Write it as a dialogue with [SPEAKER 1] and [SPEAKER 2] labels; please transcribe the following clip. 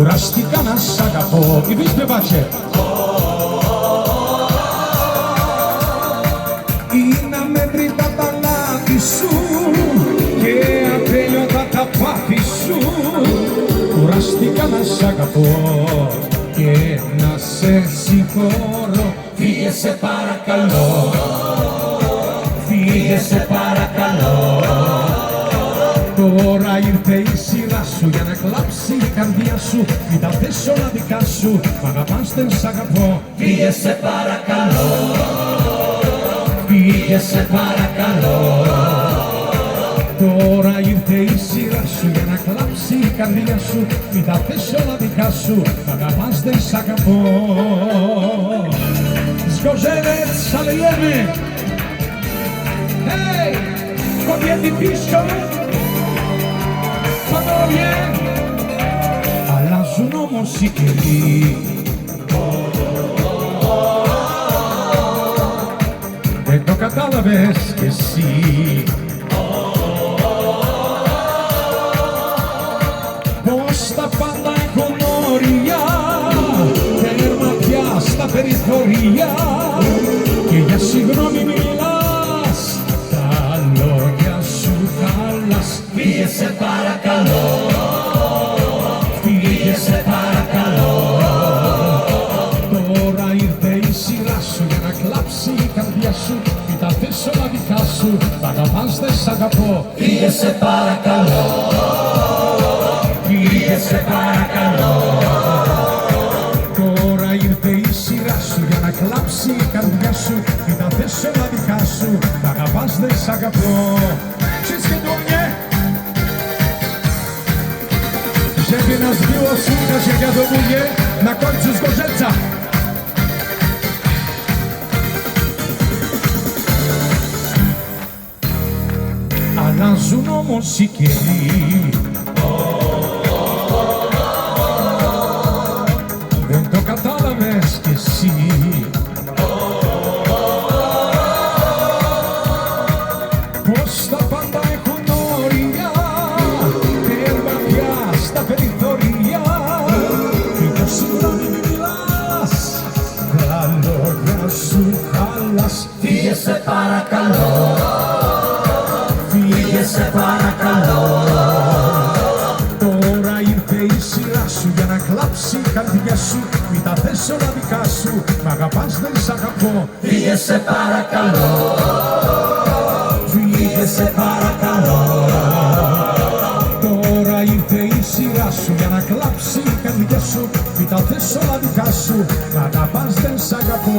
[SPEAKER 1] κουράστηκα να σ' αγαπώ. Η βίσπε βάτσε. Είναι αμέτρητα τα λάθη σου και ατέλειωτα τα πάθη σου. Κουράστηκα να σ' αγαπώ και να σε συγχωρώ. Φύγε σε παρακαλώ, φύγε σε παρακαλώ. Τώρα ήρθε η σειρά σου για να κλάψει η καρδιά σου. Μην τα θες όλα δικά σου, μ' αγαπάς δεν σ' αγαπώ. Φύγε σε παρακαλώ, φύγε σε παρακαλώ. Τώρα ήρθε η σειρά σου για να κλάψει η καρδιά σου. Μην τα θες όλα δικά σου, μ' αγαπάς δεν σ' αγαπώ. Zgorzelec, szalejemy! Hej! Kobiety piszczą! Panowie! Αλλάζουν όμως οι καιροί. Δεν το κατάλαβες κι εσύ. Πως τα πάντα έχουν όρια, τέρμα πια στα περιθώρια. Και για συγγνώμη μιλάς, τα λόγια σου χαλάς. Φύγε σε παρακαλώ, φύγε σε παρακαλώ. Τώρα ήρθε η σειρά σου για να κλάψει η καρδιά σου. Μην τα θες όλα δικά σου, μ' αγαπάς δεν σ' αγαπώ. Φύγε σε παρακαλώ, φύγε σε παρακαλώ. Τώρα ήρθε η σειρά σου για να κλάψει η καρδιά σου. Μην τα θες όλα δικά σου, μ' αγαπάς δεν σ' αγαπώ. Wszystkie dłonie! Żeby nas było słychać, jak ja domuję na końcu Zgorzelca. Αλλάζουν όμως οι καιροί. Δεν το κατάλαβες κι εσύ. Πως τα πάντα έχουν όρια, τέρμα πια στα περιθώρια. Και για συγγνώμη μη μιλάς, τα λόγια σου χαλάς. Φύγε σε παρακαλώ, φύγε σε παρακαλώ. Τώρα ήρθε η σειρά σου για να κλάψει η καρδιά σου. Μην τα θες όλα δικά σου, μ' αγαπάς δεν σ' αγαπώ. Φύγε σε παρακαλώ, φύγε σε παρακαλώ. Τώρα ήρθε η σειρά σου για να κλάψει η καρδιά σου. Μην τα θες όλα δικά σου, μ' αγαπάς δεν σ' αγαπώ.